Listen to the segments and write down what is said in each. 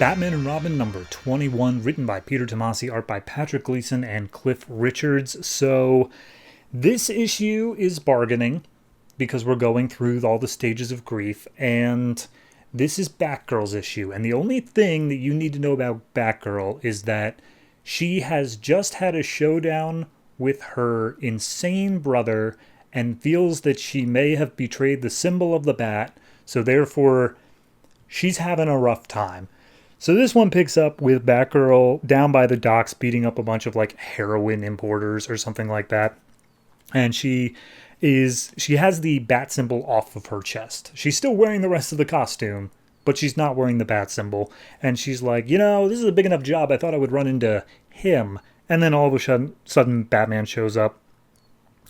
Batman and Robin number 21, written by Peter Tomasi, art by Patrick Gleason and Cliff Richards. So this issue is bargaining because we're going through all the stages of grief, and this is Batgirl's issue. And the only thing that you need to know about Batgirl is that she has just had a showdown with her insane brother and feels that she may have betrayed the symbol of the bat, so therefore she's having a rough time. So this one picks up with Batgirl down by the docks beating up a bunch of like heroin importers or something like that. And she has the bat symbol off of her chest. She's still wearing the rest of the costume, but she's not wearing the bat symbol. And she's like, this is a big enough job. I thought I would run into him. And then all of a sudden Batman shows up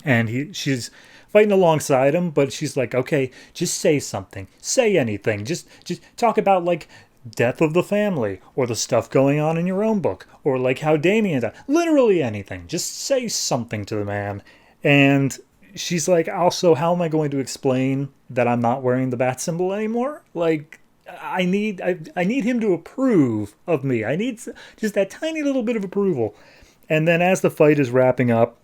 and she's fighting alongside him, but she's like, okay, just say something. Say anything. Just talk about like death of the family, or the stuff going on in your own book, or like how Damien died. Literally anything. Just say something to the man. And she's like, also, how am I going to explain that I'm not wearing the bat symbol anymore? Like, I need him to approve of me. I need just that tiny little bit of approval. And then as the fight is wrapping up,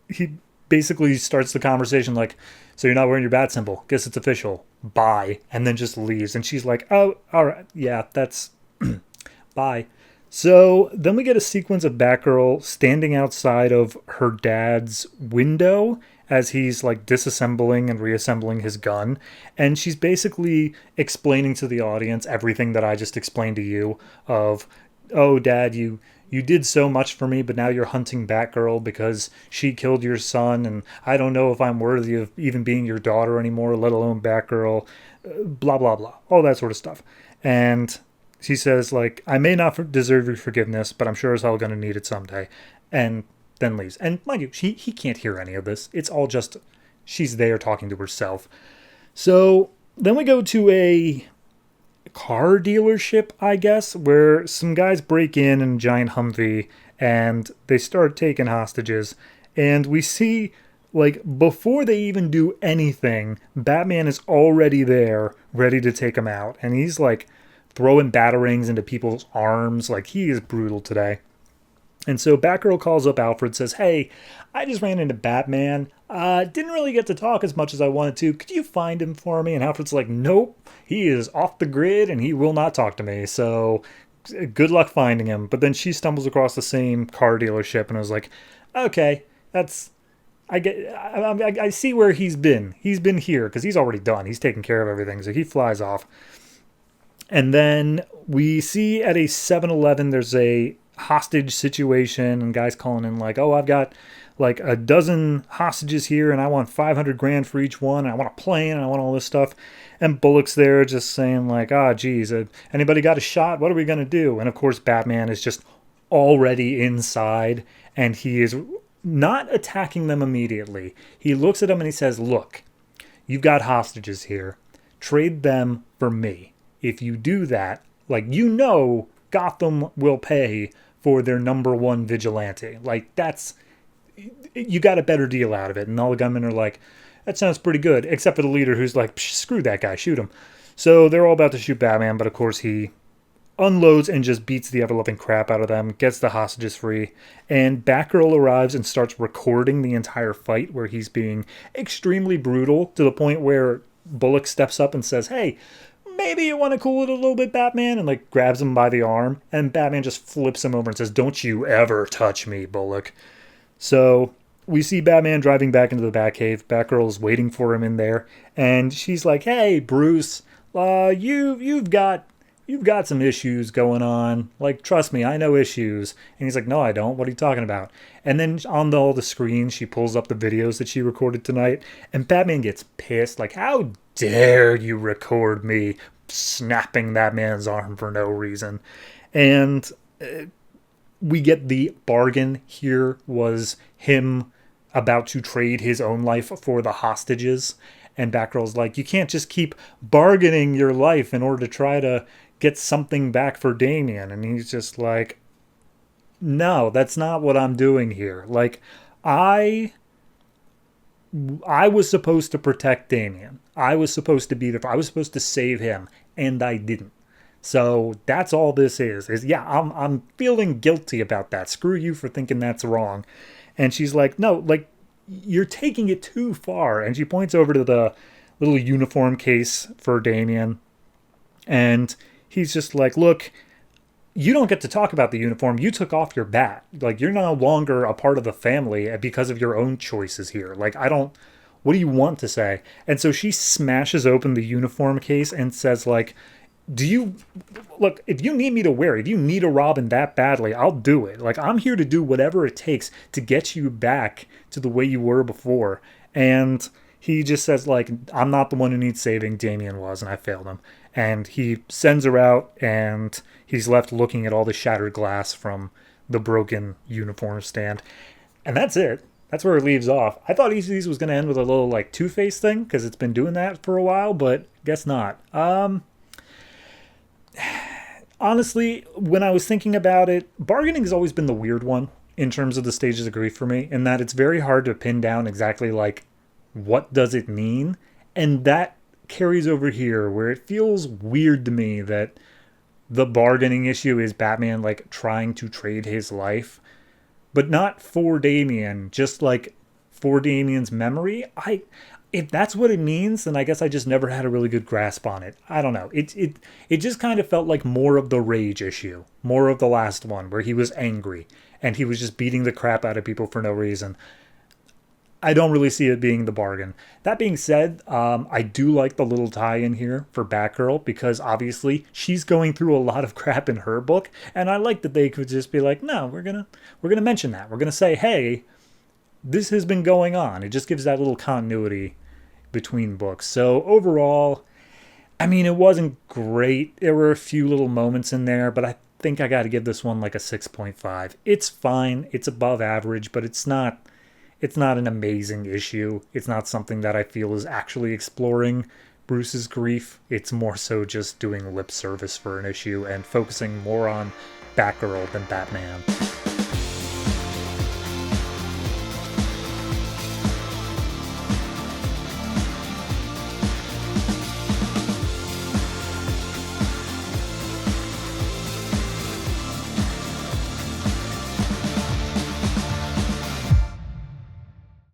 he basically starts the conversation like, so you're not wearing your bat symbol. Guess it's official. Bye. And then just leaves. And she's like, oh, all right. Yeah, that's bye. So then we get a sequence of Batgirl standing outside of her dad's window as he's like disassembling and reassembling his gun. And she's basically explaining to the audience everything that I just explained to you of, oh, Dad, you did so much for me, but now you're hunting Batgirl because she killed your son, and I don't know if I'm worthy of even being your daughter anymore, let alone Batgirl, blah, blah, blah, all that sort of stuff. And she says, like, I may not deserve your forgiveness, but I'm sure as hell going to need it someday. And then leaves. And mind you, he can't hear any of this. It's all just, she's there talking to herself. So then we go to a car dealership, I guess, where some guys break in a giant Humvee and they start taking hostages. And we see, like, before they even do anything, Batman is already there, ready to take them out. And he's, like, throwing batarangs into people's arms. Like, he is brutal today. And so Batgirl calls up Alfred, says, hey, I just ran into Batman. Didn't really get to talk as much as I wanted to. Could you find him for me? And Alfred's like, nope, he is off the grid and he will not talk to me. So good luck finding him. But then she stumbles across the same car dealership and I was like, okay, I see where he's been. He's been here because he's already done. He's taken care of everything. So he flies off. And then we see at a 7-Eleven, there's a hostage situation and guys calling in like, oh, I've got like a dozen hostages here and I want $500,000 for each one and I want a plane and I want all this stuff. And Bullock's there just saying like, geez, anybody got a shot? What are we going to do? And of course Batman is just already inside and he is not attacking them immediately. He looks at them and he says, look, you've got hostages here. Trade them for me. If you do that, like, Gotham will pay for their number one vigilante. Like, you got a better deal out of it. And all the gunmen are like, that sounds pretty good. Except for the leader who's like, screw that guy, shoot him. So they're all about to shoot Batman, but of course he unloads and just beats the ever-loving crap out of them, gets the hostages free, and Batgirl arrives and starts recording the entire fight where he's being extremely brutal to the point where Bullock steps up and says, hey, maybe you want to cool it a little bit, Batman, and like grabs him by the arm, and Batman just flips him over and says, don't you ever touch me, Bullock. So we see Batman driving back into the Batcave. Batgirl is waiting for him in there, and she's like, hey, Bruce, you've got some issues going on. Like, trust me, I know issues. And he's like, no, I don't. What are you talking about? And then on all the screens, she pulls up the videos that she recorded tonight, and Batman gets pissed, like, how dare you record me snapping that man's arm for no reason. And we get the bargain here was him about to trade his own life for the hostages. And Batgirl's like, you can't just keep bargaining your life in order to try to get something back for Damien. And he's just like, no, that's not what I'm doing here. Like, I was supposed to protect Damien. I was supposed to be there. I was supposed to save him, and I didn't. So that's all this is yeah, I'm feeling guilty about that. Screw you for thinking that's wrong. And she's like, no, like, you're taking it too far. And she points over to the little uniform case for Damien. And he's just like, look, you don't get to talk about the uniform. You took off your bat. Like, you're no longer a part of the family because of your own choices here. Like, I don't. What do you want to say? And so she smashes open the uniform case and says, like, do you look, if you need me to wear, if you need a Robin that badly, I'll do it. Like, I'm here to do whatever it takes to get you back to the way you were before. And he just says, like, I'm not the one who needs saving. Damien was, and I failed him. And he sends her out, and he's left looking at all the shattered glass from the broken uniform stand. And that's it. That's where it leaves off. I thought each of these was going to end with a little, like, Two-Face thing, because it's been doing that for a while, but guess not. Honestly, when I was thinking about it, bargaining has always been the weird one in terms of the stages of grief for me, in that it's very hard to pin down exactly, like, what does it mean? And that carries over here, where it feels weird to me that the bargaining issue is Batman, like, trying to trade his life, but not for Damien, just, like, for Damien's memory. If that's what it means, then I guess I just never had a really good grasp on it. I don't know. It just kind of felt like more of the rage issue, more of the last one, where he was angry and he was just beating the crap out of people for no reason. I don't really see it being the bargain. That being said, I do like the little tie-in here for Batgirl, because obviously she's going through a lot of crap in her book, and I like that they could just be like, no, we're gonna mention that. We're gonna say, hey, this has been going on. It just gives that little continuity between books. So overall, I mean, it wasn't great. There were a few little moments in there, but I think I got to give this one like a 6.5. It's fine. It's above average, but it's not an amazing issue. It's not something that I feel is actually exploring Bruce's grief. It's more so just doing lip service for an issue and focusing more on Batgirl than Batman.